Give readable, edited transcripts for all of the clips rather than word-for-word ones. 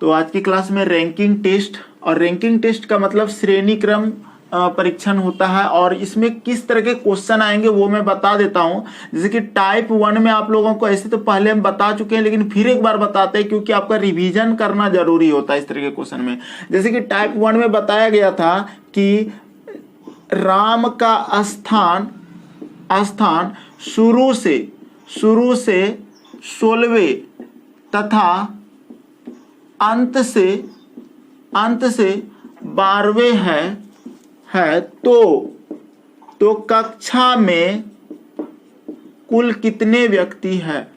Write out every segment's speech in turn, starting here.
तो आज की क्लास में रैंकिंग टेस्ट, और रैंकिंग टेस्ट का मतलब श्रेणी क्रम परीक्षण होता है और इसमें किस तरह के क्वेश्चन आएंगे वो मैं बता देता हूं। जैसे कि टाइप 1 में आप लोगों को, ऐसे तो पहले हम बता चुके हैं लेकिन फिर एक बार बताते हैं क्योंकि आपका रिवीजन करना जरूरी होता है इस तरह के क्वेश्चन में। जैसे कि टाइप 1 में बताया गया था कि राम का स्थान शुरू से 16वें तथा अंत से 12वें है तो कक्षा में कुल कितने व्यक्ति है,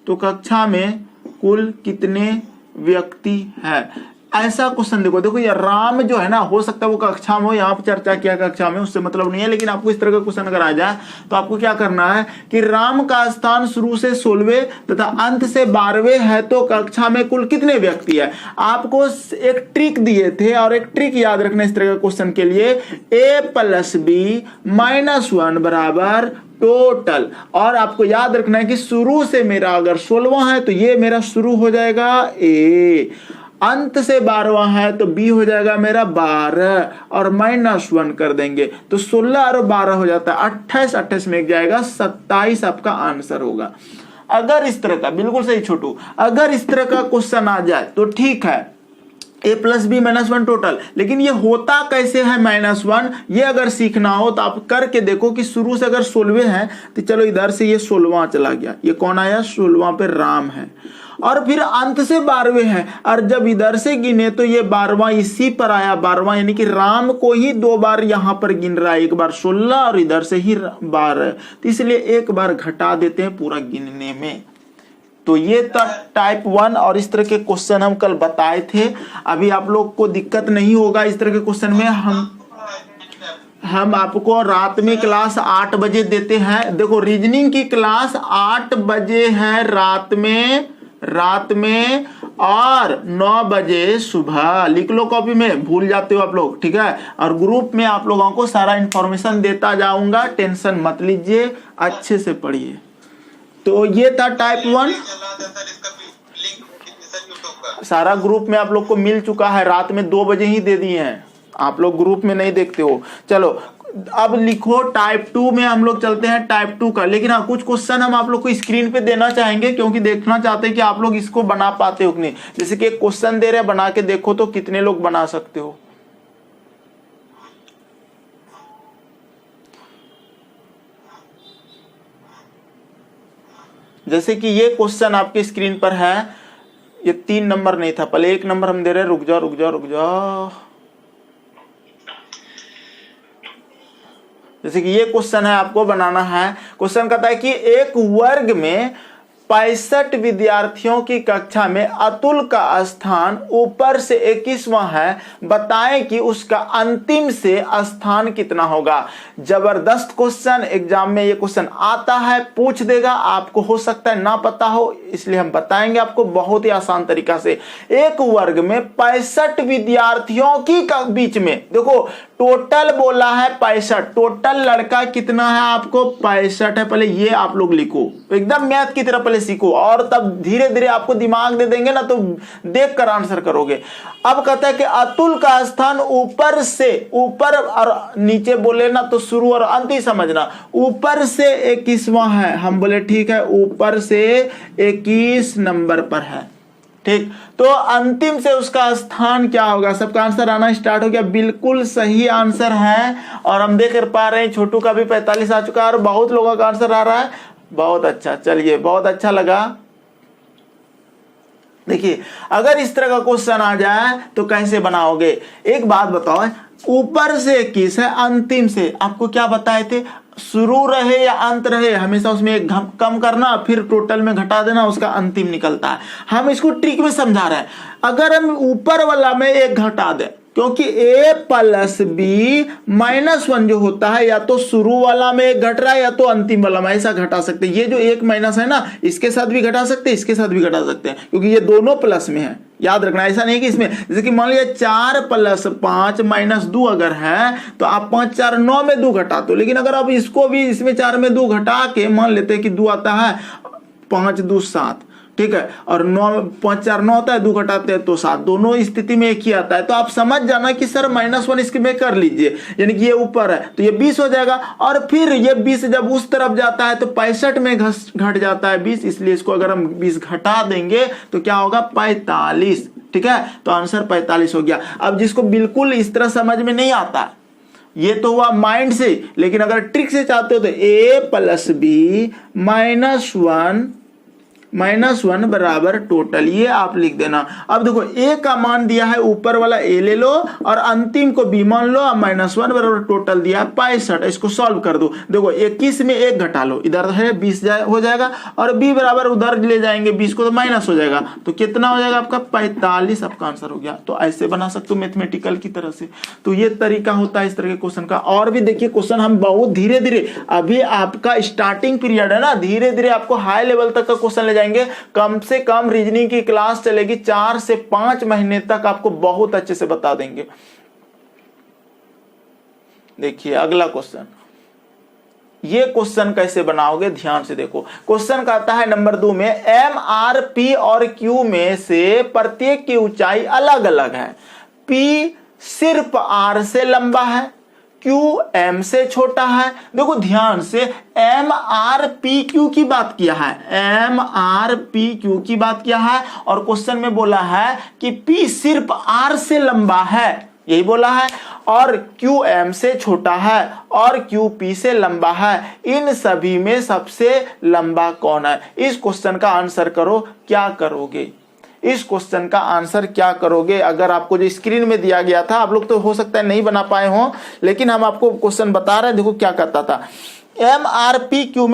तो कक्षा में कुल कितने व्यक्ति है। ऐसा क्वेश्चन देखो ये राम जो है ना, हो सकता है वो कक्षा में हो, यहाँ पर चर्चा किया कक्षा में, उससे मतलब नहीं है, लेकिन आपको इस तरह का क्वेश्चन अगर आ जाए तो आपको क्या करना है कि राम का स्थान शुरू से 16वें तथा अंत से 12वें है तो कक्षा में कुल कितने व्यक्ति है। आपको एक ट्रिक दिए थे और एक ट्रिक याद रखना इस तरह के क्वेश्चन के लिए, a+b-1 बराबर टोटल, और आपको याद रखना है कि शुरू से मेरा अगर 16वां है तो ये मेरा शुरू हो जाएगा a, अंत से 12वां है तो b हो जाएगा मेरा 12 और -1 कर देंगे तो 16 और 12 हो जाता है 28 में जाएगा 27 आपका आंसर होगा। अगर इस तरह का, बिल्कुल सही छोटू, अगर इस तरह का क्वेश्चन आ जाए तो ठीक है, a+b-1 टोटल, लेकिन ये होता कैसे है -1, ये अगर सीखना हो तो आप करके देखो कि शुरू से अगर 16वें है तो चलो इधर से ये 16वां चला गया, ये कौन आया 16वां पे राम है, और फिर अंत से 12वें है, और जब इधर से गिने तो ये 12वां इसी पर आया 12वां, यानी कि राम को ही 2 बार यहां पर गिन रहा है, एक बार 16 और इधर से ही 12, तो इसलिए एक बार घटा देते हैं पूरा गिनने में। तो ये तक टाइप 1 और इस तरह के क्वेश्चन हम कल बताए थे। अभी आप लोग को दिक्कत नहीं होगा इस तरह के क्वेश्चन में। हम आपको रात में क्लास 8 बजे देते हैं। देखो रीजनिंग की क्लास 8 बजे है रात में और 9 बजे सुबह। लिख लो कॉपी में, भूल जाते हो आप लोग, ठीक है। और ग्रुप में आप लोगों को सारा इंफॉर्मेशन देता जाऊंगा, टेंशन मत लीजिए, अच्छे से पढ़िए। तो ये था टाइप 1, सारा ग्रुप में आप लोग को मिल चुका है, रात में 2 बजे ही दे दिए हैं, आप लोग ग्रुप में नहीं देखते हो। चलो अब लिखो टाइप 2 में हम लोग चलते हैं टाइप 2 का। लेकिन हाँ, कुछ क्वेश्चन हम आप लोग को स्क्रीन पे देना चाहेंगे क्योंकि देखना चाहते हैं कि आप लोग इसको बना पाते हो कि नहीं। जैसे कि एक क्वेश्चन दे रहे हैं, बना के देखो तो कितने लोग बना सकते हो। जैसे कि ये क्वेश्चन आपके स्क्रीन पर है, ये 3 नंबर नहीं था, पहले 1 नंबर हम दे रहे हैं। रुक जाओ। जैसे कि ये क्वेश्चन है, आपको बनाना है। क्वेश्चन कहता है कि एक वर्ग में 65 विद्यार्थियों की कक्षा में अतुल का स्थान ऊपर से 21वां है, बताएं कि उसका अंतिम से स्थान कितना होगा। जबरदस्त क्वेश्चन, एग्जाम में ये क्वेश्चन आता है, पूछ देगा, आपको हो सकता है ना पता हो, इसलिए हम बताएंगे आपको बहुत ही आसान तरीका से। एक वर्ग में 65 विद्यार्थियों की बीच में, देखो टोटल बोला है 65, टोटल लड़का कितना है आपको 65 है। पहले ये आप लोग लिखो, एकदम मैथ की तरह पहले सीखो, और तब धीरे धीरे आपको दिमाग दे देंगे ना तो देख कर आंसर करोगे। अब कहता है कि अतुल का स्थान ऊपर से, ऊपर और नीचे बोले ना तो शुरू और अंत ही समझना। ऊपर से 21वां है, हम बोले ठीक है, ऊपर से 21 नंबर पर है, ठीक। तो अंतिम से उसका स्थान क्या होगा। सबका आंसर आना स्टार्ट हो गया, बिल्कुल सही आंसर है। और हम देख पा रहे हैं छोटू का भी 45 आ चुका है और बहुत लोगों का आंसर आ रहा है, बहुत अच्छा। चलिए, बहुत अच्छा लगा। देखिए अगर इस तरह का क्वेश्चन आ जाए तो कैसे बनाओगे। एक बात बताओ, ऊपर से 21 है, अंतिम से आपको क्या बताए थे, शुरू रहे या अंत रहे, हमेशा उसमें एक कम करना, फिर टोटल में घटा देना, उसका अंतिम निकलता है। हम इसको ट्रिक में समझा रहे हैं। अगर हम ऊपर वाला में एक घटा दें, क्योंकि a+b-1 जो होता है या तो शुरू वाला में एक घट रहा है या तो अंतिम वाला में, ऐसा घटा सकते हैं। ये जो 1 माइनस है ना, इसके साथ भी घटा सकते हैं, इसके साथ भी घटा सकते हैं, क्योंकि ये दोनों प्लस में है। याद रखना, ऐसा नहीं कि इसमें, जैसे कि मान लीजिए 4 + 5 - 2 अगर है तो आप 5 4 9 में 2 घटा दो। लेकिन अगर आप इसको भी इसमें 4 में 2 घटा के मान लेते हैं कि 2 आता है, 5 2 7, ठीक है, और 9 5 4 9 होता है, 2 घटाते हैं तो 7, दोनों स्थिति में एक ही आता है। तो आप समझ जाना कि सर -1 इसके में कर लीजिए, यानी कि ये ऊपर है तो ये 20 हो जाएगा, और फिर ये 20 जब उस तरफ जाता है तो 65 में घट जाता है 20, इसलिए इसको अगर हम 20 घटा देंगे तो क्या होगा 45, ठीक है। तो आंसर 45 हो गया। अब जिसको बिल्कुल इस तरह समझ में नहीं आता, ये तो हुआ माइंड से, लेकिन अगर ट्रिक से चाहते हो तो a + b -1 बराबर टोटल, ये आप लिख देना। अब देखो a का मान दिया है, ऊपर वाला a ले लो और अंतिम को b मान लो, -1 बराबर टोटल दिया है 65। इसको सॉल्व कर दो, देखो 21 में 1 घटा लो, इधर है 20 हो जाएगा, और b बराबर उधर ले जाएंगे 20 को तो माइनस हो जाएगा, तो कितना हो जाएगा आपका 45, आपका आंसर हो गया। तो ऐसे बना सकते हो मैथमेटिकल की तरह से। तो ये तरीका होता है इस तरह के क्वेश्चन का। और भी देखिए क्वेश्चन हम बहुत धीरे धीरे, अभी आपका स्टार्टिंग पीरियड है ना, धीरे धीरे आपको हाई लेवल तक का क्वेश्चन ले जाएंगे। कम से कम रीजनिंग की क्लास चलेगी 4 से 5 महीने तक, आपको बहुत अच्छे से बता देंगे। देखिए अगला क्वेश्चन, ये क्वेश्चन कैसे बनाओगे ध्यान से देखो। क्वेश्चन कहता है नंबर 2 में M, R, P और Q में से प्रत्येक की ऊंचाई अलग अलग है। P सिर्फ R से लंबा है, Q M से छोटा है। देखो ध्यान से, M, R, P, Q की बात किया है, M, R, P, Q की बात किया है, और क्वेश्चन में बोला है कि P सिर्फ R से लंबा है, यही बोला है, और Q M से छोटा है और Q P से लंबा है। इन सभी में सबसे लंबा कौन है? इस क्वेश्चन का आंसर करो। क्या करोगे इस क्वेश्चन का आंसर क्या करोगे? अगर आपको जो स्क्रीन में दिया गया था, आप लोग तो हो सकता है नहीं बना पाए हो, लेकिन हम आपको क्वेश्चन बता रहे हैं। देखो क्या कहता था, M, R, P, Q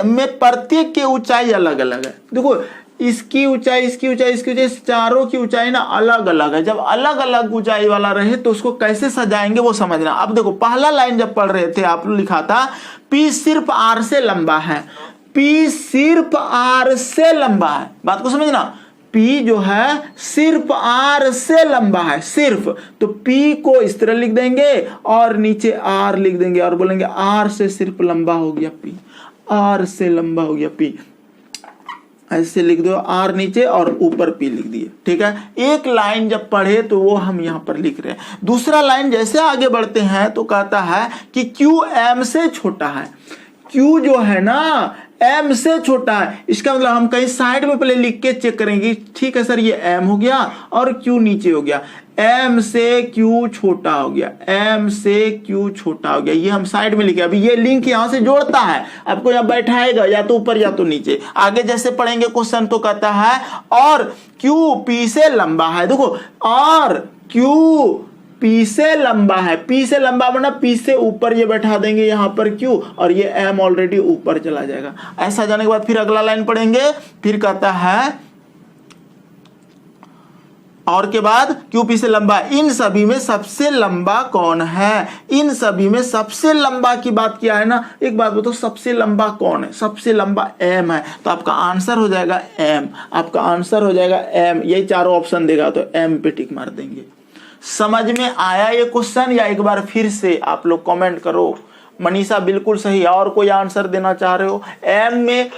में प्रत्येक की ऊंचाई अलग अलग है। देखो इसकी ऊंचाई, इसकी ऊंचाई, इसकी ऊंचाई, चारों की ऊंचाई ना अलग अलग है। जब अलग अलग ऊंचाई वाला रहे तो उसको कैसे सजाएंगे वो समझना। अब देखो पहला लाइन जब पढ़ रहे थे आप लोग, लिखा था P सिर्फ R से लंबा है, P सिर्फ R से लंबा है। बात को समझना, P जो है सिर्फ R से लंबा है, सिर्फ, तो P को इस तरह लिख देंगे और नीचे R लिख देंगे और बोलेंगे R से सिर्फ लंबा हो गया P, R से लंबा हो गया P। ऐसे लिख दो, R नीचे और ऊपर P लिख दिए, ठीक है। एक लाइन जब पढ़े तो वो हम यहाँ पर लिख रहे हैं। दूसरा लाइन जैसे आगे बढ़ते हैं तो कहता है कि Q M से छोटा है। Q जो है ना M से छोटा है, इसका मतलब हम कहीं साइड में पहले लिख के चेक करेंगे। ठीक है सर, ये M हो गया और Q नीचे हो गया, M से Q छोटा हो गया, M से Q छोटा हो गया, ये हम साइड में लिखे। अभी ये लिंक यहां से जोड़ता है, आपको यहाँ बैठाएगा या तो ऊपर या तो नीचे। आगे जैसे पढ़ेंगे क्वेश्चन तो कहता है और Q P से लंबा है। देखो और Q P से लंबा है, P से लंबा बना, P से ऊपर ये बैठा देंगे यहाँ पर Q, और ये M ऑलरेडी ऊपर चला जाएगा। ऐसा जाने के बाद फिर अगला लाइन पढ़ेंगे, फिर कहता है और के बाद Q P से लंबा, इन सभी में सबसे लंबा कौन है? इन सभी में सबसे लंबा की बात किया है ना। एक बात बताओ, सबसे लंबा कौन है? सबसे लंबा M है, तो आपका आंसर हो जाएगा M, आपका आंसर हो जाएगा M। यही चारों ऑप्शन देगा तो M पे टिक मार देंगे। समझ में आया ये क्वेश्चन, या एक बार फिर से आप लोग कमेंट करो। मनीषा बिल्कुल सही, और कोई आंसर देना चाह रहे हो? M में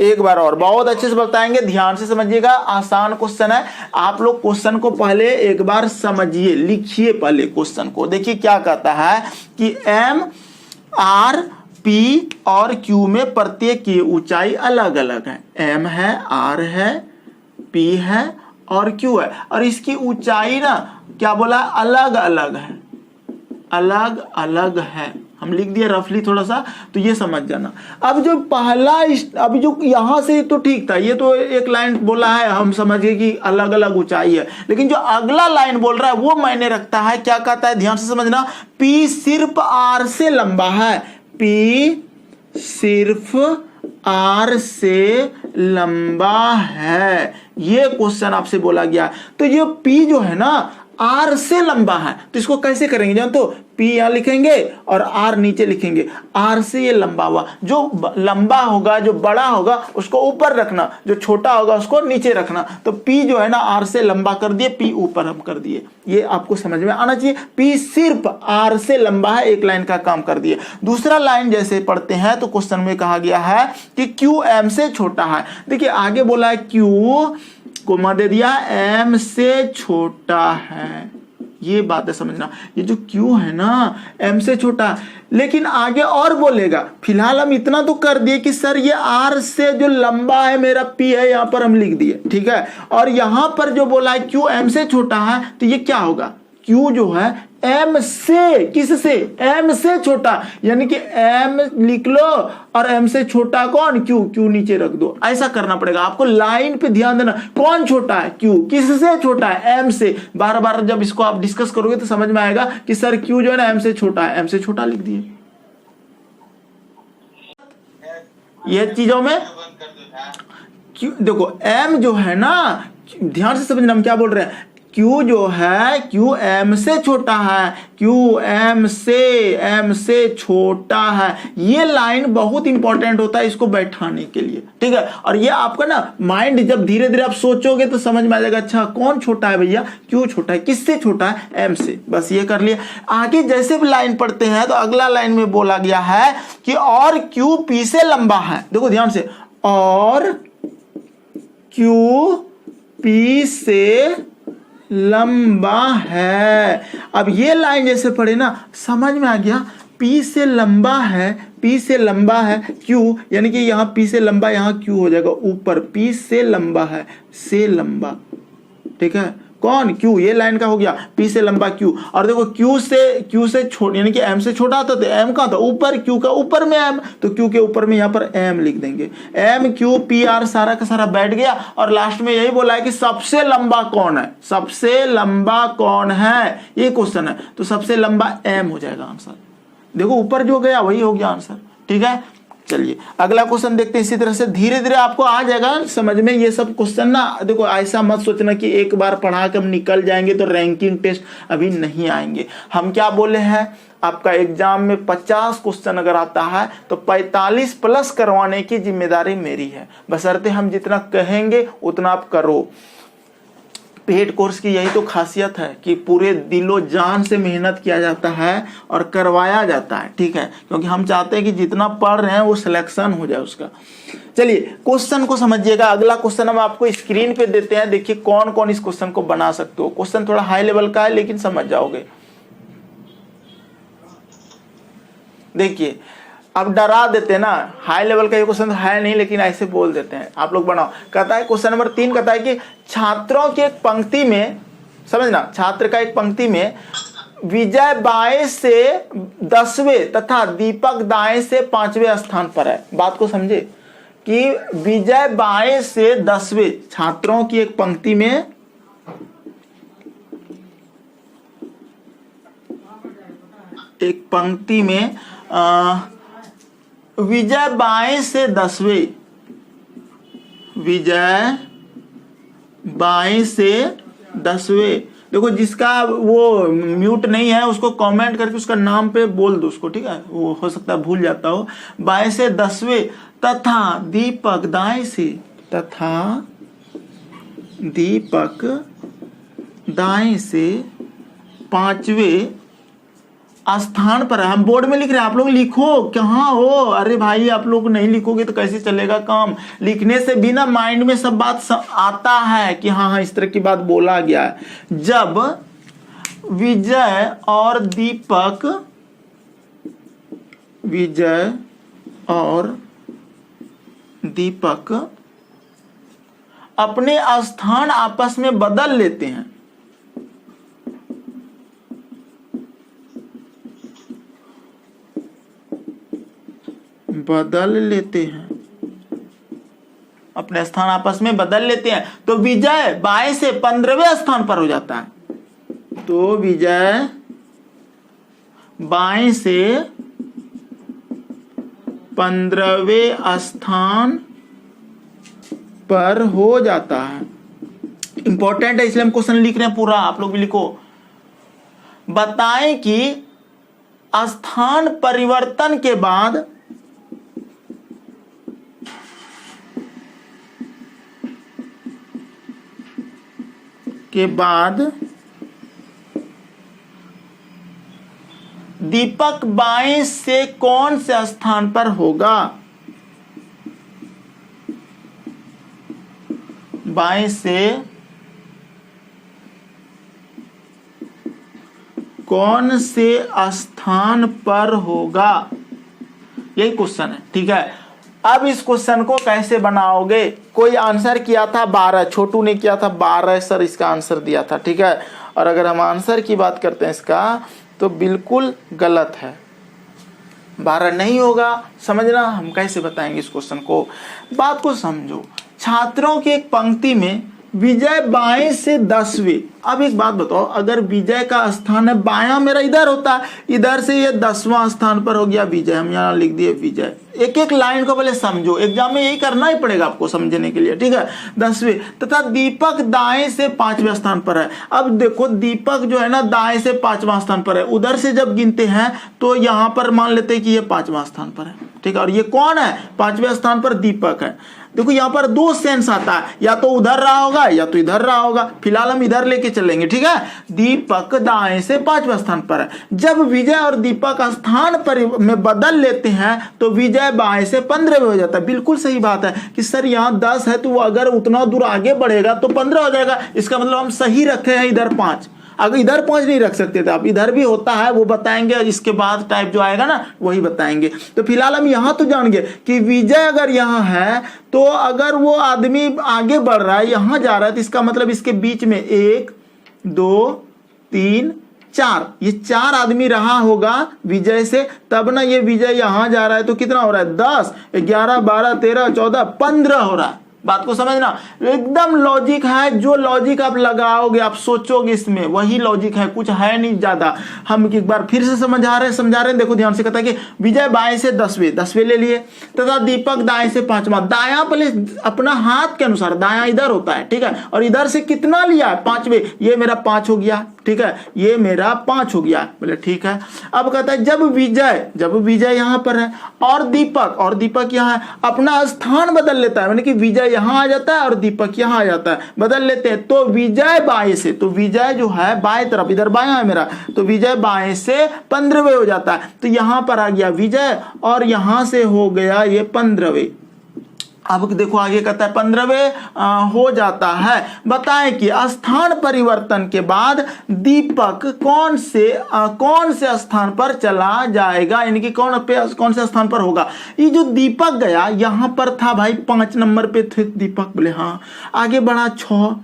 एक बार और बहुत अच्छे से बताएंगे, ध्यान से समझिएगा। आसान क्वेश्चन है, आप लोग क्वेश्चन को पहले एक बार समझिए, लिखिए पहले क्वेश्चन को। देखिए क्या कहता है कि M, R, P और Q में प्रत्येक की ऊंचाई अलग अलग है। M है, R है, P है और Q है, और इसकी ऊंचाई ना क्या बोला, अलग अलग है, अलग अलग है। हम लिख दिए रफली थोड़ा सा, तो ये समझ जाना। अब जो पहला, अभी जो यहां से तो ठीक था, ये तो एक लाइन बोला है, हम समझ गए कि अलग अलग ऊंचाई है, लेकिन जो अगला लाइन बोल रहा है वो मायने रखता है। क्या कहता है, ध्यान से समझना, P सिर्फ R से लंबा है, P सिर्फ R से लंबा है, ये क्वेश्चन आपसे बोला गया। तो ये P जो है ना आर से लंबा है। तो इसको कैसे करेंगे जान, तो पी यहां लिखेंगे और आर नीचे लिखेंगे। आर से ये लंबा हुआ, जो लंबा होगा, जो बड़ा होगा उसको ऊपर रखना, जो छोटा होगा उसको नीचे रखना। तो पी जो है ना आर से लंबा कर दिए, पी ऊपर हम कर दिए। ये आपको समझ में आना चाहिए। पी सिर्फ आर से लंबा है, एक लाइन का काम कर दिए। दूसरा लाइन जैसे पढ़ते हैं तो क्वेश्चन में कहा गया है कि क्यू एम से छोटा है। देखिए आगे बोला है क्यू कोमा दे दिया, एम से छोटा है। ये बात है समझना, ये जो Q है ना M से छोटा, लेकिन आगे और बोलेगा। फिलहाल हम इतना तो कर दिए कि सर ये R से जो लंबा है मेरा P है, यहां पर हम लिख दिए, ठीक है। और यहां पर जो बोला है Q M से छोटा है, तो ये क्या होगा, Q जो है M से, किससे, M से छोटा, यानी कि M लिख लो और M से छोटा कौन, Q, Q नीचे रख दो। ऐसा करना पड़ेगा आपको, लाइन पे ध्यान देना। कौन छोटा है, Q। किससे छोटा है, M से। बार बार जब इसको आप डिस्कस करोगे तो समझ में आएगा कि सर Q जो है ना M से छोटा है, M से छोटा लिख दिए। ये चीजों में Q देखो, M जो है ना, ध्यान से समझना हम क्या बोल रहे हैं। Q जो है Q M से छोटा है, Q M से छोटा है। ये लाइन बहुत इंपॉर्टेंट होता है इसको बैठाने के लिए, ठीक है। और ये आपका ना माइंड जब धीरे धीरे आप सोचोगे तो समझ में आ जाएगा, अच्छा कौन छोटा है भैया, Q छोटा है। किससे छोटा है, M से। बस ये कर लिया। आगे जैसे भी लाइन पढ़ते हैं तो अगला लाइन में बोला गया है कि और Q P से लंबा है। देखो ध्यान से, और Q P से लंबा है। अब ये लाइन जैसे पढ़े ना समझ में आ गया, P से लंबा है, P से लंबा है Q, यानी कि यहाँ P से लंबा, यहाँ Q हो जाएगा ऊपर। P से लंबा है, से लंबा, ठीक है। कौन, Q। ये लाइन का हो गया, P से लंबा Q। और देखो Q से छोटा, यानी कि M से छोटा था तो M कहाँ था, ऊपर। Q का ऊपर में M, तो Q के ऊपर में यहाँ पर M लिख देंगे। M Q P R सारा का सारा बैठ गया। और लास्ट में यही बोला है कि सबसे लंबा कौन है, सबसे लंबा कौन है, ये क्वेश्चन है। तो सबसे लंबा M हो जाएगा आंसर। देखो ऊपर जो गया वही हो गया आंसर, ठीक है। चलिए अगला क्वेश्चन देखते हैं। इसी तरह से धीरे धीरे आपको आ जाएगा समझ में ये सब क्वेश्चन ना। देखो ऐसा मत सोचना कि एक बार पढ़ा के हम निकल जाएंगे तो रैंकिंग टेस्ट अभी नहीं आएंगे। हम क्या बोले हैं, आपका एग्जाम में 50 क्वेश्चन अगर आता है तो 45 प्लस करवाने की जिम्मेदारी मेरी है, बशर्ते हम जितना कहेंगे उतना आप करो। पेड कोर्स की यही तो खासियत है कि पूरे दिलो जान से मेहनत किया जाता है और करवाया जाता है, ठीक है। क्योंकि हम चाहते हैं कि जितना पढ़ रहे हैं वो सिलेक्शन हो जाए उसका। चलिए क्वेश्चन को समझिएगा। अगला क्वेश्चन हम आपको स्क्रीन पे देते हैं, देखिए कौन कौन इस क्वेश्चन को बना सकते हो। क्वेश्चन थोड़ा हाई लेवल का है लेकिन समझ जाओगे। देखिए अब डरा देते हैं ना, हाई लेवल का ये क्वेश्चन है नहीं लेकिन ऐसे बोल देते हैं, आप लोग बनाओ। कहता है क्वेश्चन नंबर 3 कहता है कि छात्रों की एक पंक्ति में, समझना, छात्र का एक पंक्ति में विजय बाएं से 10वें तथा दीपक दाएं से 5वें स्थान पर है। बात को समझे कि विजय बाएं से 10वें, छात्रों की एक पंक्ति में विजय बाएं से 10वें, विजय बाएं से 10वें। देखो जिसका वो म्यूट नहीं है उसको कमेंट करके उसका नाम पे बोल दो उसको, ठीक है। वो हो सकता है भूल जाता हो। बाएं से 10वें तथा दीपक दाएं से, तथा दीपक दाएं से 5वें स्थान पर है। हम बोर्ड में लिख रहे हैं, आप लोग लिखो कहाँ हो। अरे भाई आप लोग नहीं लिखोगे तो कैसे चलेगा काम। लिखने से भी ना माइंड में सब बात आता है कि हाँ हाँ इस तरह की बात बोला गया है। जब विजय और दीपक अपने स्थान आपस में बदल लेते हैं, अपने स्थान आपस में बदल लेते हैं, तो विजय बाएं से 15वें स्थान पर हो जाता है। तो विजय बाएं से 15वें स्थान पर हो जाता है। इंपॉर्टेंट है इसलिए हम क्वेश्चन लिख रहे हैं पूरा, आप लोग भी लिखो। बताएं कि स्थान परिवर्तन के बाद दीपक बाएं से कौन से स्थान पर होगा। बाएं से कौन से स्थान पर होगा, यही क्वेश्चन है। ठीक है, अब इस क्वेश्चन को कैसे बनाओगे। कोई आंसर किया था 12, छोटू ने किया था 12 सर इसका आंसर दिया था। ठीक है, और अगर हम आंसर की बात करते हैं इसका तो बिल्कुल गलत है, 12 नहीं होगा। समझना, हम कैसे बताएंगे इस क्वेश्चन को। बात को समझो, छात्रों की एक पंक्ति में विजय बाएं से 10वें। अब एक बात बताओ, अगर विजय का स्थान है बायां, मेरा इधर होता है, इधर से ये 10वां स्थान पर हो गया विजय, हम यहाँ लिख दिए विजय। एक एक लाइन को पहले समझो, एग्जाम में यही करना ही पड़ेगा आपको समझने के लिए। ठीक है, 10वें तथा दीपक दाएं से 5वें स्थान पर है। अब देखो दीपक जो है ना दाएं से 5वां स्थान पर है, उधर से जब गिनते हैं तो यहाँ पर मान लेते हैं कि ये 5वां स्थान पर है। ठीक है, और ये कौन है, 5वें स्थान पर दीपक है। देखो यहाँ पर 2 सेंस आता है, या तो उधर रहा होगा या तो इधर रहा होगा। फिलहाल हम इधर लेके चलेंगे। ठीक है, दीपक दाएं से 5वें स्थान पर है। जब विजय और दीपक स्थान पर में बदल लेते हैं तो विजय बाएं से 15वें हो जाता है। बिल्कुल सही बात है कि सर यहाँ 10 है तो अगर उतना दूर आगे बढ़ेगा तो 15 हो जाएगा। इसका मतलब हम सही रखे हैं इधर 5। अगर इधर 5 नहीं रख सकते थे आप, इधर भी होता है, वो बताएंगे। इसके बाद टाइप जो आएगा ना वही बताएंगे। तो फिलहाल हम यहाँ तो जान गए कि विजय अगर यहाँ है तो अगर वो आदमी आगे बढ़ रहा है, यहाँ जा रहा है, तो इसका मतलब इसके बीच में 1 2 3 4, ये 4 आदमी रहा होगा विजय से, तब ना ये विजय यहाँ जा रहा है। तो कितना हो रहा है, 10 11 12 13 14 15 हो रहा है। बात को समझना, एकदम लॉजिक है। जो लॉजिक आप लगाओगे, आप सोचोगे इसमें, वही लॉजिक है, कुछ है नहीं ज्यादा। हम एक बार फिर से समझा रहे हैं। देखो ध्यान से, कहता है कि विजय बाएं से 10वें ले लिए तथा दीपक दाएं से 5वां। दायां पहले अपना हाथ के अनुसार, दायां इधर होता है। ठीक है, और इधर से कितना लिया, 5वें, ये मेरा 5 हो गया। ठीक है, ये मेरा 5 हो गया। बोले ठीक है। अब कहता है जब विजय यहां पर है और दीपक यहां है, अपना स्थान बदल लेता है, यानी कि विजय यहां आ जाता है और दीपक यहां आ जाता है, बदल लेते हैं। तो विजय बाएं से, तो विजय जो है बाएं तरफ, इधर बायां है मेरा, तो विजय बाएं से 15वें हो जाता है। तो यहां पर आ गया विजय और यहां से हो गया ये 15वें। अब देखो आगे कहता है 15वें हो जाता है। बताएं कि स्थान परिवर्तन के बाद दीपक कौन से स्थान पर चला जाएगा, यानी कि कौन से स्थान पर होगा। ये जो दीपक गया यहां पर था भाई, 5 नंबर पे थे दीपक। बोले हाँ, आगे बढ़ा 6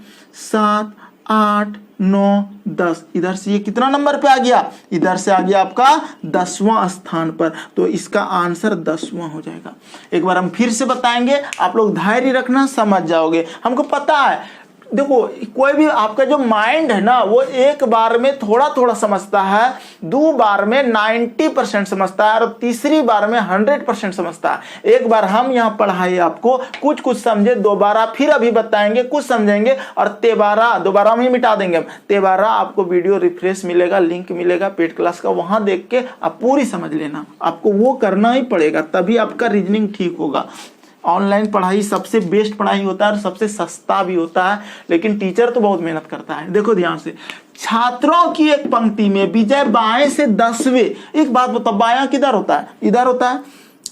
7 8 9 10, इधर से ये कितना नंबर पे आ गया, इधर से आ गया आपका 10वां स्थान पर। तो इसका आंसर 10वां हो जाएगा। एक बार हम फिर से बताएंगे, आप लोग धैर्य रखना, समझ जाओगे। हमको पता है, देखो कोई भी आपका जो माइंड है ना, वो एक बार में थोड़ा थोड़ा समझता है, 2 बार में 90% समझता है और तीसरी बार में 100% समझता है। एक बार हम यहाँ पढ़ाए आपको, कुछ समझे, दोबारा फिर अभी बताएंगे, कुछ समझेंगे और दोबारा हम ही मिटा देंगे। तेबारा आपको वीडियो रिफ्रेश मिलेगा, लिंक मिलेगा पेड क्लास का, वहां देख के आप पूरी समझ लेना। आपको वो करना ही पड़ेगा, तभी आपका रीजनिंग ठीक होगा। ऑनलाइन पढ़ाई सबसे बेस्ट पढ़ाई होता है और सबसे सस्ता भी होता है, लेकिन टीचर तो बहुत मेहनत करता है। देखो ध्यान से, छात्रों की एक पंक्ति में विजय बाएं से 10वें। एक बात बताओ, बायां किधर होता है, इधर होता है,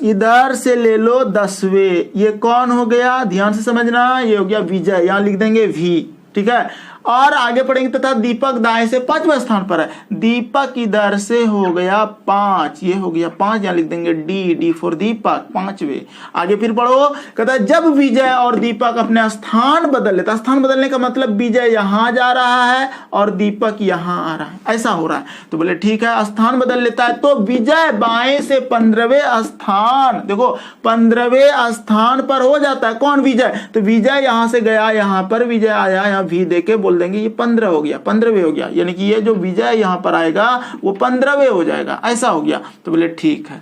इधर से ले लो 10वें। ये कौन हो गया, ध्यान से समझना, ये हो गया विजय, यहां लिख देंगे वी। ठीक है, और आगे पढ़ेंगे तथा दीपक दाएं से 5वें स्थान पर है। दीपक इधर से हो गया 5, ये हो गया 5, यहां लिख देंगे डी फॉर दीपक, 5वें। आगे फिर पढ़ो, कहता है जब विजय और दीपक अपने स्थान बदल लेता, स्थान बदलने का मतलब विजय यहां जा रहा है और दीपक यहां आ रहा है, ऐसा हो रहा है। तो बोले ठीक है, स्थान बदल लेता है तो विजय बाएं से 15वें स्थान, देखो 15वें स्थान पर हो जाता है। कौन, विजय। तो विजय यहां से गया, यहां पर विजय आया, यहां भी देके बोल देंगे ये 15 हो गया, 15वें हो गया, यानी कि ये जो विजय यहां पर आएगा वो 15वें हो जाएगा, ऐसा हो गया। तो बोले ठीक है,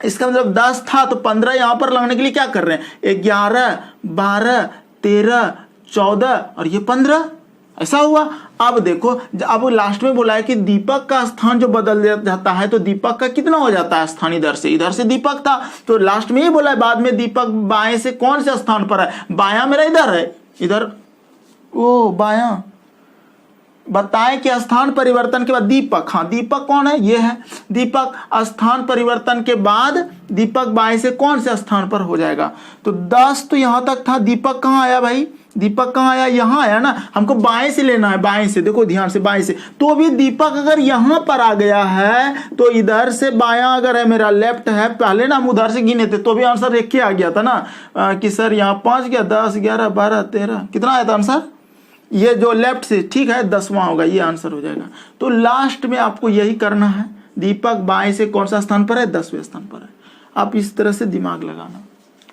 इसका मतलब 10 था तो 15 यहां पर लगने के लिए क्या कर रहे हैं, 11 12 13 14 और ये 15। ऐसा हुआ। अब देखो, अब लास्ट में बोला है कि दीपक का स्थान जो बदल जाता है तो दीपक का कितना हो जाता है स्थान, इधर से दीपक था तो लास्ट में ही बोला है, बाद में दीपक बाएं से कौन से स्थान पर है, बायां मेरा इधर है, इधर ओ बायां। बताएं कि स्थान परिवर्तन के बाद दीपक, हाँ दीपक कौन है, ये है दीपक। स्थान परिवर्तन के बाद दीपक बाएं से कौन से स्थान पर हो जाएगा, तो 10 तो यहां तक था, दीपक कहां आया भाई, दीपक कहां आया, यहां आया ना, हमको बाएं से लेना है, बाएं से, देखो ध्यान से बाएं से, तो अभी दीपक अगर यहां पर आ गया है तो इधर से बायां अगर है मेरा लेफ्ट है, पहले ना हम उधर से गिने थे तो भी आंसर एक ही आ गया था ना कि सर यहाँ 5 गया, 10 11 12 13 कितना आया था आंसर, ये जो लेफ्ट से, ठीक है 10वां होगा, ये आंसर हो जाएगा। तो लास्ट में आपको यही करना है, दीपक बाएं से कौन सा स्थान पर है, 10वें स्थान पर है। आप इस तरह से दिमाग लगाना।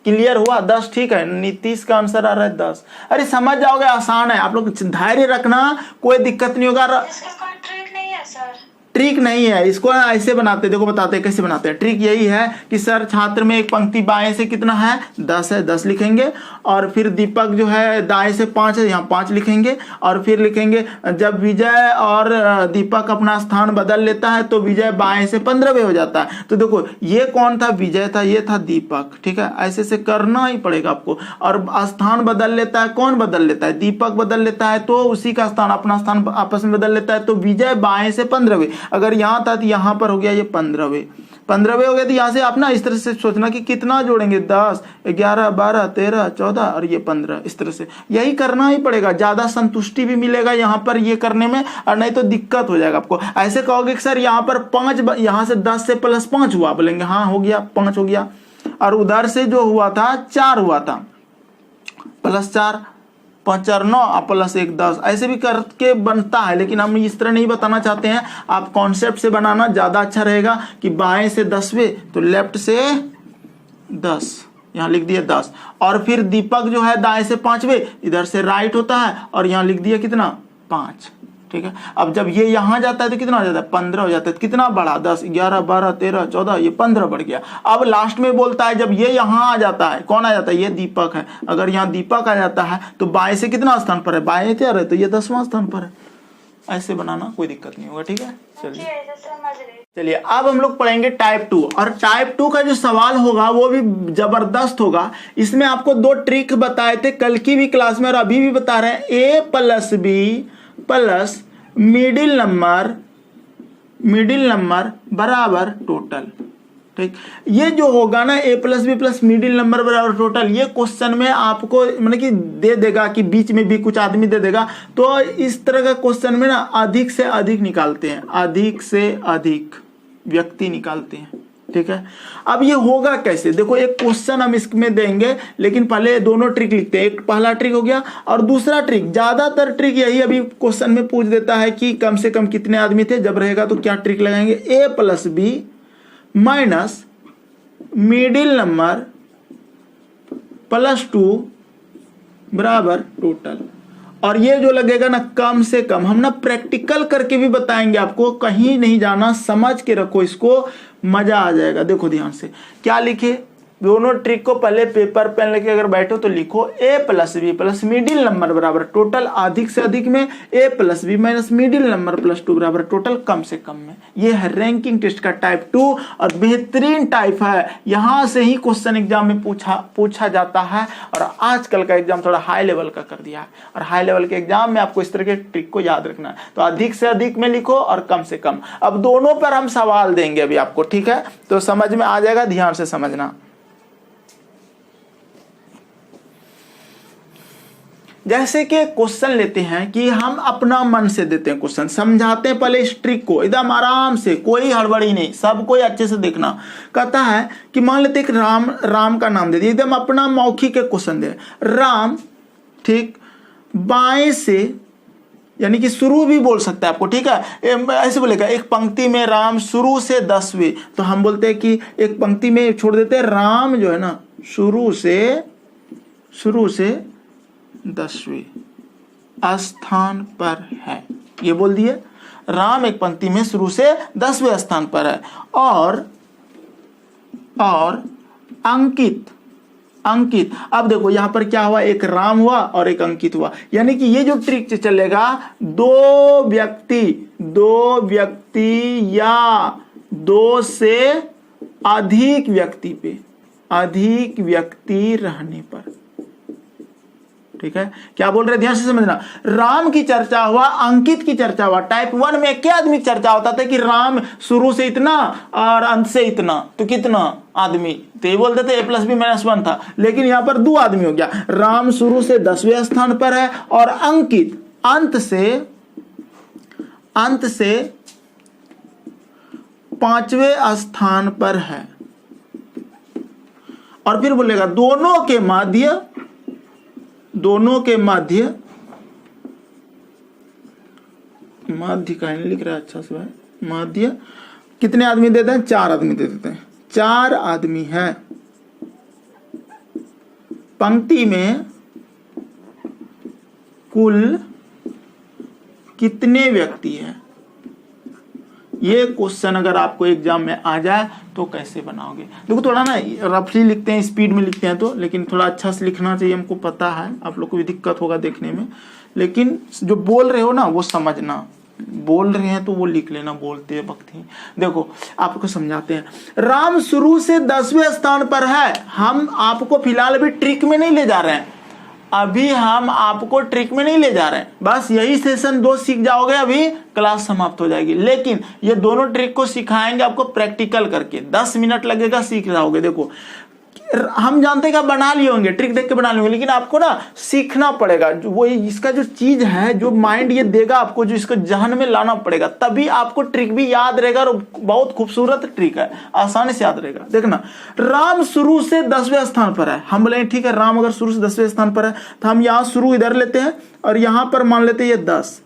क्लियर हुआ, 10 ठीक है, नीतीश का आंसर आ रहा है 10। अरे समझ जाओगे, आसान है, आप लोग धैर्य रखना, कोई दिक्कत नहीं होगा। इसका कोई ट्रिक नहीं है सर, ट्रिक नहीं है, इसको ऐसे बनाते, देखो बताते हैं कैसे बनाते हैं। ट्रिक यही है कि सर छात्र में एक पंक्ति बाएं से कितना है, 10 है, 10 लिखेंगे, और फिर दीपक जो है दाएं से 5 है, यहाँ 5 लिखेंगे, और फिर लिखेंगे जब विजय और दीपक अपना स्थान बदल लेता है तो विजय बाएं से 15वें हो जाता है। तो देखो ये कौन था, विजय था, ये था दीपक, ठीक है, ऐसे से करना ही पड़ेगा आपको। और स्थान बदल लेता है, कौन बदल लेता है, दीपक बदल लेता है तो उसी का स्थान, अपना स्थान आपस में बदल लेता है, तो विजय बाएं से 15वें, अगर यहां था तो यहां पर हो गया ये 15वें हो गया। तो यहां से आप ना इस तरह से सोचना कि कितना जोड़ेंगे, 10 11 12 13 14 और ये 15, इस तरह से यही करना ही पड़ेगा, ज्यादा संतुष्टि भी मिलेगा यहां पर ये करने में, और नहीं तो दिक्कत हो जाएगा आपको। ऐसे कहोगे कि सर यहां पर 5, यहां से 10 से प्लस 5 हुआ, बोलेंगे हाँ हो गया, 5 हो गया, और उधर से जो हुआ था 4 हुआ था, प्लस 4 5 4 9 प्लस 1 10, ऐसे भी करके बनता है, लेकिन हम इस तरह नहीं बताना चाहते हैं। आप कॉन्सेप्ट से बनाना ज्यादा अच्छा रहेगा कि बाएं से 10वें तो लेफ्ट से 10, यहाँ लिख दिया 10, और फिर दीपक जो है दाएं से 5वें, इधर से राइट होता है, और यहाँ लिख दिया कितना 5, ठीक है। अब जब ये यहां जाता है तो कितना हो जाता है, 15 हो जाता है, कितना बढ़ा, 10 11 12 13 14, ये 15 बढ़ गया। अब लास्ट में बोलता है जब ये यहां आ जाता है, कौन आ जाता है, ये दीपक है, अगर यहाँ दीपक आ जाता है तो बाएं से कितना स्थान पर है, बाएं थे रहे तो ये 10वां स्थान पर है। ऐसे बनाना, कोई दिक्कत नहीं होगा, ठीक है। चलिए अब हम लोग पढ़ेंगे टाइप 2, और टाइप 2 का जो सवाल होगा वो भी जबरदस्त होगा। इसमें आपको 2 ट्रिक बताए थे कल की भी क्लास में और अभी भी बता रहे हैं, a plus B plus middle number बराबर टोटल, ठीक। ये जो होगा ना a plus B plus middle number बराबर टोटल, ये क्वेश्चन में आपको मतलब कि दे देगा कि बीच में भी कुछ आदमी दे देगा, तो इस तरह का क्वेश्चन में ना अधिक से अधिक निकालते हैं, अधिक से अधिक व्यक्ति निकालते हैं, ठीक है। अब ये होगा कैसे, देखो एक क्वेश्चन हम इसमें देंगे, लेकिन पहले दोनों ट्रिक लिखते हैं। एक पहला ट्रिक हो गया, और दूसरा ट्रिक, ज्यादातर ट्रिक यही अभी क्वेश्चन में पूछ देता है कि कम से कम कितने आदमी थे, जब रहेगा तो क्या ट्रिक लगाएंगे, a plus B minus middle number plus 2 बराबर टोटल। और ये जो लगेगा ना कम से कम, हम ना प्रैक्टिकल करके भी बताएंगे आपको, कहीं नहीं जाना, समझ के रखो इसको, मजा आ जाएगा। देखो ध्यान से क्या लिखे, दोनों ट्रिक को पहले पेपर पेन लेके अगर बैठो तो लिखो a plus B plus middle number बराबर टोटल, अधिक से अधिक में a plus B minus middle number plus 2 बराबर टोटल, कम से कम में। ये है रैंकिंग टेस्ट का टाइप 2, और बेहतरीन टाइप है, यहां से ही क्वेश्चन एग्जाम में पूछा जाता है। और आजकल का एग्जाम थोड़ा हाई लेवल का कर दिया है, और हाई लेवल के एग्जाम में आपको इस तरह के ट्रिक को याद रखना है। तो अधिक से अधिक में लिखो और कम से कम। अब दोनों पर हम सवाल देंगे अभी आपको, ठीक है, तो समझ में आ जाएगा, ध्यान से समझना। जैसे कि क्वेश्चन लेते हैं कि हम अपना मन से देते हैं क्वेश्चन, समझाते हैं पहले इस ट्रिक को एकदम आराम से, कोई हड़बड़ी नहीं, सब कोई अच्छे से देखना। कहता है कि मान लेते एक राम का नाम दे दिया, एकदम अपना मौखिक क्वेश्चन दे, राम, ठीक, बाएं से, यानी कि शुरू भी बोल सकता है आपको, ठीक है, ऐसे बोलेगा एक पंक्ति में राम शुरू से 10वें, तो हम बोलते हैं कि एक पंक्ति में छोड़ देते हैं राम जो है ना शुरू से 10वें स्थान पर है, ये बोल दिए। राम एक पंक्ति में शुरू से 10वें स्थान पर है, और अंकित अंकित। अब देखो यहाँ पर क्या हुआ, एक राम हुआ और एक अंकित हुआ, यानी कि ये जो ट्रिक चलेगा, दो व्यक्ति या दो से अधिक व्यक्ति रहने पर। ठीक है, क्या बोल रहे ध्यान से समझना। राम की चर्चा हुआ, अंकित की चर्चा हुआ। टाइप 1 में क्या आदमी की चर्चा होता था कि राम शुरू से इतना और अंत से इतना, तो कितना आदमी, तो ये बोलते थे a+b-1 था। लेकिन यहां पर दो आदमी हो गया, राम शुरू से 10वें स्थान पर है और अंकित अंत से 5वें स्थान पर है। और फिर बोलेगा दोनों के मध्य का नहीं लिख रहा है अच्छा से भाई, मध्य कितने आदमी देते हैं, 4 आदमी दे देते हैं, 4 आदमी है। पंक्ति में कुल कितने व्यक्ति हैं, ये क्वेश्चन अगर आपको एग्जाम में आ जाए तो कैसे बनाओगे। देखो थोड़ा ना रफली लिखते हैं, स्पीड में लिखते हैं तो, लेकिन थोड़ा अच्छा से लिखना चाहिए, हमको पता है आप लोग को भी दिक्कत होगा देखने में, लेकिन जो बोल रहे हो ना वो समझना, बोल रहे हैं तो वो लिख लेना बोलते वक्त ही। देखो आपको समझाते हैं, राम शुरू से 10वें स्थान पर है। हम आपको फिलहाल अभी ट्रिक में नहीं ले जा रहे हैं, अभी हम आपको ट्रिक में नहीं ले जा रहे हैं, बस यही सेशन 2 सीख जाओगे, अभी क्लास समाप्त हो जाएगी। लेकिन ये दोनों ट्रिक को सिखाएंगे आपको प्रैक्टिकल करके, 10 मिनट लगेगा, सीख जाओगे। देखो हम जानते हैं कि आप बना लिए होंगे, ट्रिक देख के बना लिए होंगे, लेकिन आपको ना सीखना पड़ेगा। वो इसका जो चीज है, जो माइंड ये देगा आपको, जो इसको जहन में लाना पड़ेगा, तभी आपको ट्रिक भी याद रहेगा। और बहुत खूबसूरत ट्रिक है, आसानी से याद रहेगा। देखना, राम शुरू से 10वें स्थान पर है। हम बोलेंगे ठीक है, राम अगर शुरू से 10वें स्थान पर है तो हम यहाँ शुरू इधर लेते हैं और यहां पर मान लेते हैं ये 10,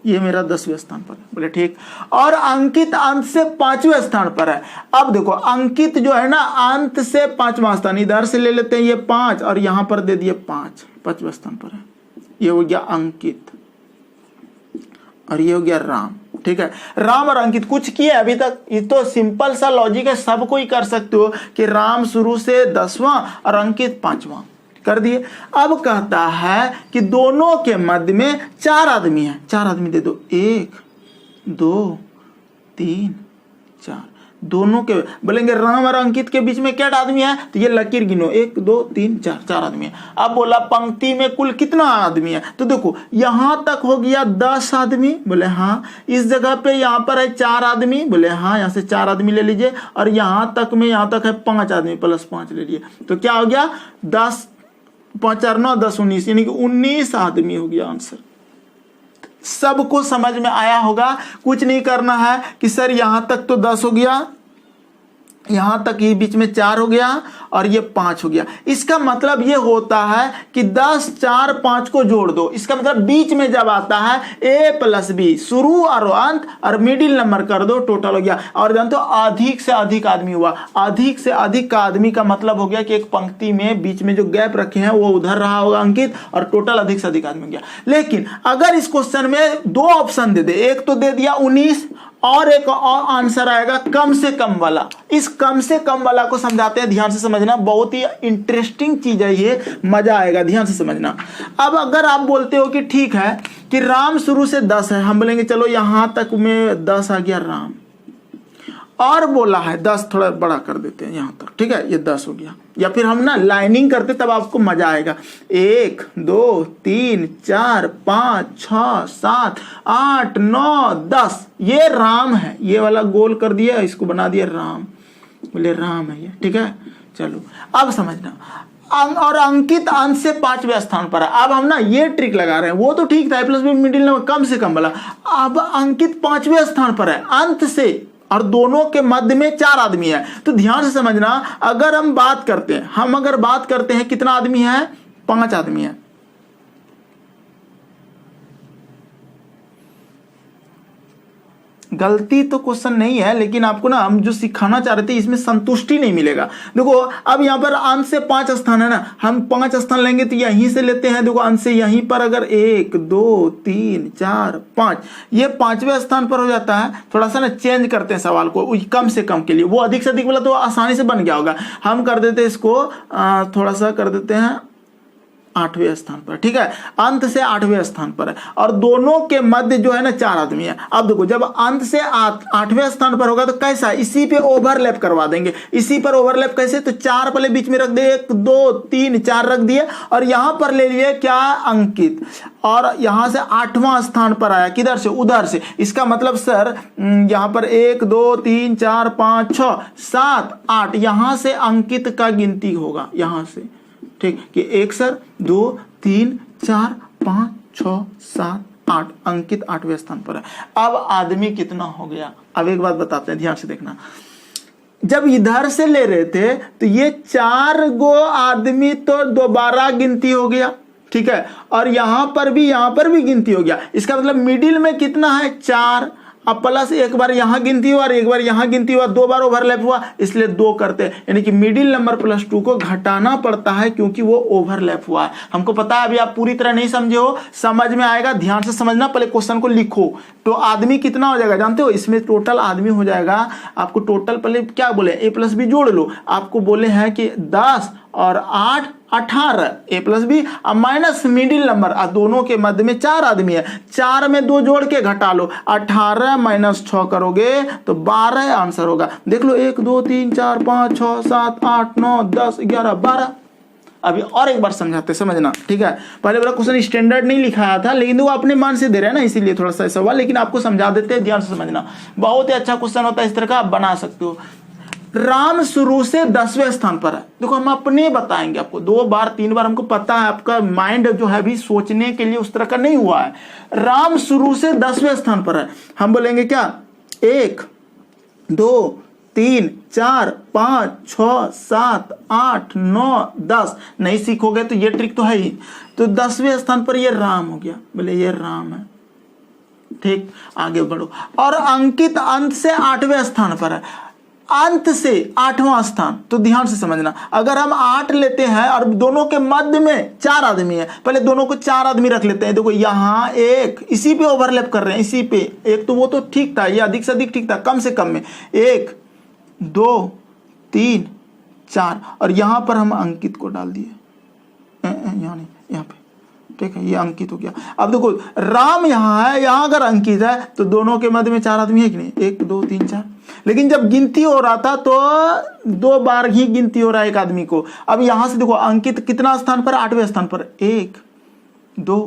ये मेरा 10वें स्थान पर है। बोले ठीक। और अंकित अंत से 5वें स्थान पर है। अब देखो अंकित जो है ना, अंत से 5वां स्थान, इधर से ले लेते हैं ये 5 और यहां पर दे दिए 5, 5वें स्थान पर है। ये हो गया अंकित और ये हो गया राम। ठीक है, राम और अंकित कुछ किए अभी तक, ये तो सिंपल सा लॉजिक है, सब कोई कर सकते हो कि राम शुरू से 10वां और अंकित 5वां कर दिए। अब कहता है कि दोनों के मध्य में 4 आदमी हैं, 4 आदमी दे दो, 1 2 3 4, दोनों के बोलेंगे राम और अंकित के बीच में क्या आदमी है, तो ये लकीर गिनो, 1 2 3 4, 4 आदमी है। अब बोला पंक्ति में कुल कितना आदमी है, तो देखो यहां तक हो गया 10 आदमी, बोले हाँ। इस जगह पे यहां पर है 4 आदमी, बोले हाँ, यहां से 4 आदमी ले लीजिए। और यहां तक में यहां तक है 5 आदमी +5 ले लीजिए, तो क्या हो गया 10 5 4 9 10 19, यानी कि 19 आदमी हो गया आंसर। सबको समझ में आया होगा, कुछ नहीं करना है कि सर यहां तक तो 10 हो गया, यहां तक ये बीच में 4 हो गया और ये 5 हो गया। इसका मतलब ये होता है कि 10 4 5 को जोड़ दो, इसका मतलब बीच में जब आता है a+b, शुरू और अंत और मिडिल नंबर कर दो, टोटल हो गया। और जानते हो अधिक से अधिक आदमी हुआ, अधिक से अधिक का आदमी का मतलब हो गया कि एक पंक्ति में बीच में जो गैप रखे हैं वो उधर रहा होगा अंकित, और टोटल अधिक से अधिक आदमी हो गया। लेकिन अगर इस क्वेश्चन में 2 ऑप्शन दे दे, एक तो दे दिया 19 और एक और आंसर आएगा कम से कम वाला। इस कम से कम वाला को समझाते हैं, ध्यान से समझना, बहुत ही इंटरेस्टिंग चीज है ये, मजा आएगा, ध्यान से समझना। अब अगर आप बोलते हो कि ठीक है कि राम शुरू से 10 है, हम बोलेंगे चलो यहां तक में 10 आ गया राम, और बोला है 10 थोड़ा बड़ा कर देते हैं यहां तक, ठीक है, ये 10 हो गया। या फिर हम ना लाइनिंग करते तब आपको मजा आएगा, 1 2 3 4 5 6 7 8 9 10, ये राम है, ये वाला गोल कर दिया, इसको बना दिया राम, बोले राम है ये, ठीक है। चलो अब समझना, और अंकित अंत से 5वें स्थान पर है। अब हम ना ये ट्रिक लगा रहे हैं, वो तो ठीक था +b मिडिल नंबर कम से कम वाला, अब अंकित 5वें स्थान पर है अंत से, और दोनों के मध्य में 4 आदमी है। तो ध्यान से समझना, अगर हम बात करते हैं कितना आदमी है, 5 आदमी है। गलती तो क्वेश्चन नहीं है, लेकिन आपको ना हम जो सिखाना चाह रहे थे इसमें संतुष्टि नहीं मिलेगा। देखो अब यहाँ पर अंश से 5 स्थान है ना, हम 5 स्थान लेंगे तो यहीं से लेते हैं। देखो अंश से यहीं पर अगर 1 2 3 4 5, ये 5वें स्थान पर हो जाता है। थोड़ा सा ना चेंज करते हैं सवाल को, कम से कम के लिए। वो अधिक से अधिक वाला तो आसानी से बन गया होगा, हम कर देते हैं इसको थोड़ा सा कर देते हैं 8वें स्थान पर। ठीक है, अंत से 8वें स्थान पर है और दोनों के मध्य जो है ना 4 आदमी है। अब देखो जब अंत से 8वें स्थान पर होगा तो कैसा, इसी पे ओवरलैप करवा देंगे। इसी पर ओवरलैप कैसे, तो 4 पहले बीच में रख दे, 1 2 3 4 रख दिए और यहां पर ले लिए क्या, अंकित। और यहां से 8वां स्थान पर आया, किधर से, उधर से। इसका मतलब सर यहां पर 1 2 3 4 5 6 7 8 यहां से अंकित का गिनती होगा, यहां से। ठीक कि 1 सर 2 3 4 5 6 7 8 अंकित 8वें स्थान पर है। अब आदमी कितना हो गया, अब एक बात बताते हैं, ध्यान से देखना। जब इधर से ले रहे थे तो ये 4 गो आदमी तो दोबारा गिनती हो गया। ठीक है, और यहां पर भी गिनती हो गया। इसका मतलब मिडिल में कितना है, 4। अब प्लस एक बार यहां गिनती हुआ और एक बार यहां गिनती हुआ, 2 बार ओवरलैप हुआ, इसलिए 2 करते हैं। यानी कि मिडिल नंबर +2 को घटाना पड़ता है क्योंकि वो ओवरलैप हुआ है। हमको पता है, अभी आप पूरी तरह नहीं समझे हो, समझ में आएगा, ध्यान से समझना। पहले क्वेश्चन को लिखो। तो आदमी कितना हो जाएगा जानते हो, इसमें टोटल आदमी हो जाएगा आपको टोटल, पहले क्या बोले, A+B जोड़ लो। आपको बोले हैं कि 10 और 8 18, A+B और माइनस मिडिल नंबर, दोनों के मध्य में 4 आदमी है। 4 में 2 जोड़ के घटा लो, 18 - 6 करोगे तो 12 आंसर होगा। देख लो 1 2 3 4 5 6 7 8 9 10 11 12। अभी और एक बार समझाते, समझना। ठीक है, पहले वाला क्वेश्चन स्टैंडर्ड नहीं लिखाया था, लेकिन वो अपने मान से दे रहे हैं ना, इसीलिए थोड़ा सा ऐसा हुआ, लेकिन आपको समझा देते हैं, ध्यान से समझना। बहुत ही अच्छा क्वेश्चन होता है, इस तरह का आप बना सकते हो। राम शुरू से 10वें स्थान पर है। देखो हम अपने बताएंगे आपको, 2 बार 3 बार, हमको पता है आपका माइंड जो है अभी सोचने के लिए उस तरह का नहीं हुआ है। राम शुरू से 10वें स्थान पर है। हम बोलेंगे क्या, 1 2 3 4 5 6 7 8 9 10। नहीं सीखोगे तो ये ट्रिक तो है ही। तो 10वें स्थान पर ये राम हो गया, बोले ये राम है। ठीक, आगे बढ़ो। और अंकित अंत से 8वें स्थान पर है। अंत से 8वां स्थान, तो ध्यान से समझना। अगर हम 8 लेते हैं और दोनों के मध्य में 4 आदमी है, पहले दोनों को 4 आदमी रख लेते हैं। देखो यहाँ 1, इसी पे ओवरलैप कर रहे हैं, इसी पे 1, तो वो तो ठीक था, ये अधिक से अधिक ठीक था, कम से कम में 1 2 3 4, और यहां पर हम अंकित को डाल दिए, यहाँ नहीं, यहाँ पे। ठीक है, ये अंकित हो गया। अब देखो राम यहाँ है, यहाँ अगर अंकित है तो दोनों के मध्य में 4 आदमी है कि नहीं, 1 2 3 4। लेकिन जब गिनती हो रहा था तो 2 बार ही गिनती हो रहा है एक आदमी को। अब यहां से देखो अंकित कितना स्थान पर, 8वें स्थान पर। 1 2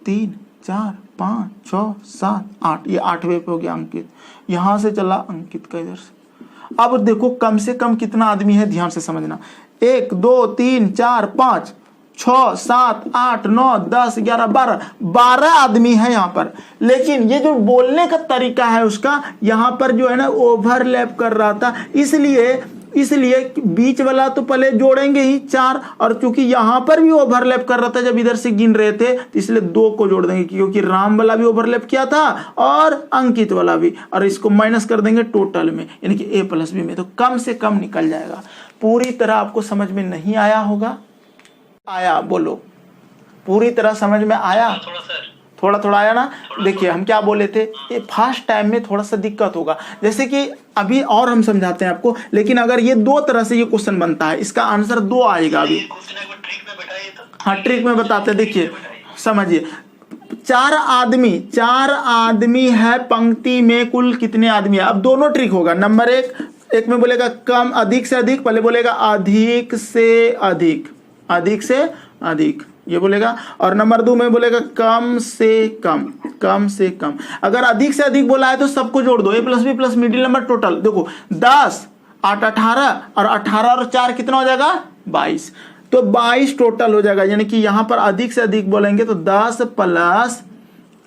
3 4 5 6 7 8, ये 8वें पे हो गया अंकित। यहां से चला अंकित का इधर से। अब देखो कम से कम कितना आदमी है, ध्यान से समझना। 1 2 3 4 5 6 7 8 9 10 11 12 आदमी है यहाँ पर। लेकिन ये जो बोलने का तरीका है उसका, यहाँ पर जो है ना ओवरलैप कर रहा था, इसलिए बीच वाला तो पहले जोड़ेंगे ही 4, और चूंकि यहाँ पर भी ओवरलैप कर रहा था जब इधर से गिन रहे थे, तो इसलिए 2 को जोड़ देंगे, क्योंकि राम वाला भी ओवरलैप किया था और अंकित वाला भी, और इसको माइनस कर देंगे टोटल में, यानी कि A+B में, तो कम से कम निकल जाएगा। पूरी तरह आपको समझ में नहीं आया होगा, आया बोलो, पूरी तरह समझ में आया? थोड़ा थोड़ा आया ना। देखिए हम क्या बोले थे, ये फर्स्ट टाइम में थोड़ा सा दिक्कत होगा, जैसे कि अभी और हम समझाते हैं आपको। लेकिन अगर ये 2 तरह से ये क्वेश्चन बनता है, इसका आंसर 2 आएगा अभी। हाँ, ट्रिक में बताते हैं, देखिए समझिए। 4 आदमी है पंक्ति में, कुल कितने आदमी है। अब दोनों ट्रिक होगा। नंबर 1 में बोलेगा कम, अधिक से अधिक, पहले बोलेगा अधिक से अधिक, अधिक से अधिक ये बोलेगा, और नंबर 2 में बोलेगा कम से कम, कम से कम। अगर अधिक से अधिक बोला है तो सबको जोड़ दो, A+B plus middle number total. देखो 10 8 18, और 18 और 4 कितना हो जाएगा, 22। तो 22 टोटल हो जाएगा, यानी कि यहां पर अधिक से अधिक बोलेंगे तो 10 +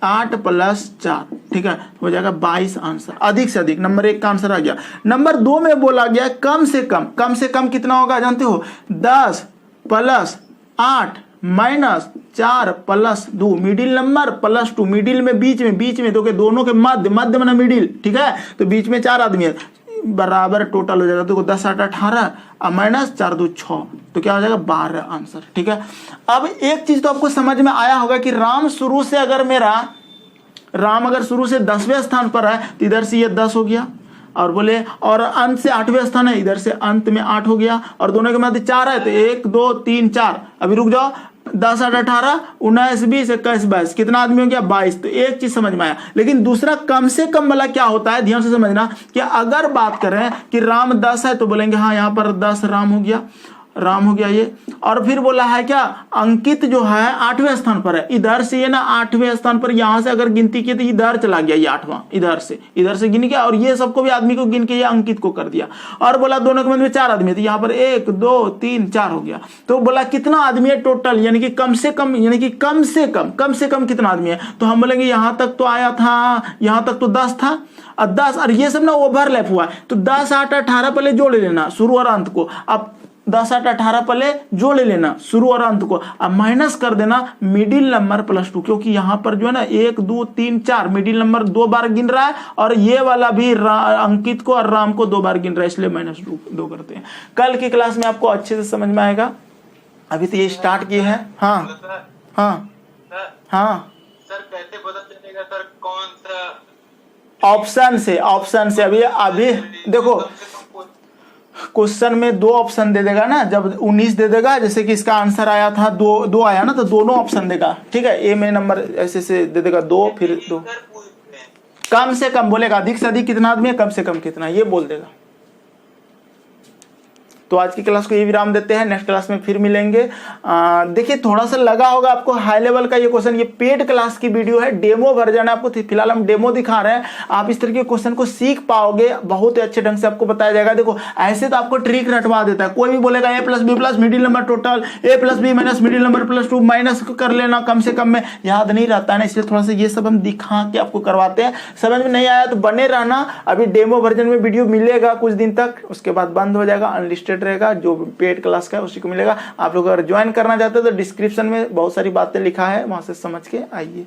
8 + 4, ठीक है, हो जाएगा 22 आंसर। अधिक से अधिक नंबर 1 का आंसर आ गया। नंबर 2 में बोला गया कम से कम, कम से कम कितना होगा जानते हो, 10 + 8 minus 4 plus 2 middle number plus 2 middle में बीच में तो के दोनों के मध्य में ना मिडिल, ठीक है, तो बीच में 4 आदमी है बराबर टोटल हो जाएगा। देखो 10 8 18 और माइनस 4 2 6 तो क्या हो जाएगा 12 आंसर, ठीक है। अब एक चीज तो आपको समझ में आया होगा कि राम शुरू से अगर 10वें स्थान पर है तो इधर से ये 10 हो गया, और बोले और अंत से 8वें स्थान है, इधर से अंत में 8 हो गया, और दोनों के मध्य 4 है तो 1 2 3 4। अभी रुक जाओ, 10 8 18 19 20 21 22 कितना आदमी हो गया 22। तो एक चीज समझ में आया। लेकिन दूसरा कम से कम वाला क्या होता है, ध्यान से समझना कि अगर बात करें कि राम 10 है तो बोलेंगे हाँ यहाँ पर 10 राम हो गया ये। और फिर बोला है क्या, अंकित जो है 8वें स्थान पर है, इधर से ये ना 8वें स्थान पर, यहां से अगर गिनती की तो इधर चला गया ये 8वां, इधर से गिन गया, और ये सबको भी आदमी को गिन के ये अंकित को कर दिया। और बोला दोनों के मध्य में 4 आदमी, तो यहाँ पर 1 2 3 4 हो गया। तो बोला कितना आदमी है टोटल, यानी कि कम से कम कितना आदमी है, तो हम बोलेंगे यहां तक तो आया था, यहां तक तो 10 था, और 10 और ये सब ना ओवरलैप हुआ है, तो 10 8 18 पहले जोड़ लेना शुरू और अंत को। अब 10 8 18 पहले जोड़ लेना शुरू और अंत को, अब माइनस कर देना मिडिल नंबर प्लस 2, क्योंकि यहां पर जो है ना 1 2 3 4 मिडिल नंबर 2 बार गिन रहा है, और ये वाला भी अंकित को और राम को 2 बार गिन रहा है, इसलिए -2 करते हैं। कल की क्लास में आपको अच्छे से समझ में आएगा। अभी तो ये स्टार्ट किए हैं। हाँ सर कैसे पता चलेगा सर कौन सा ऑप्शन से अभी देखो क्वेश्चन में 2 ऑप्शन दे देगा ना, जब 19 दे देगा, जैसे कि इसका आंसर आया था 2 आया ना, तो दोनों ऑप्शन देगा, ठीक है। ए में नंबर ऐसे दे देगा 2 फिर 2, कम से कम बोलेगा, अधिक से अधिक कितना आदमी है, कम से कम कितना, ये बोल देगा। तो आज की क्लास को ये विराम देते हैं, नेक्स्ट क्लास में फिर मिलेंगे। देखिए थोड़ा सा लगा होगा आपको हाई लेवल का ये क्वेश्चन, ये पेड क्लास की वीडियो है, डेमो वर्जन है, आपको फिलहाल हम डेमो दिखा रहे हैं। आप इस तरह के क्वेश्चन को सीख पाओगे, बहुत अच्छे ढंग से आपको बताया जाएगा। देखो ऐसे तो आपको ट्रिक रटवा देता है, कोई भी बोलेगा a + b + middle number total, a + b - middle number +2 minus कर लेना, कम से कम में याद नहीं रहता है ना, इसलिए थोड़ा सा ये सब हम दिखा के आपको करवाते हैं। समझ में नहीं आया तो बने रहना, अभी डेमो वर्जन में वीडियो मिलेगा कुछ दिन तक, उसके बाद बंद हो जाएगा, अनलिस्टेड रहेगा, जो पेड क्लास का है उसी को मिलेगा। आप लोग अगर ज्वाइन करना चाहते हो तो डिस्क्रिप्शन में बहुत सारी बातें लिखा है, वहां से समझ के आइए।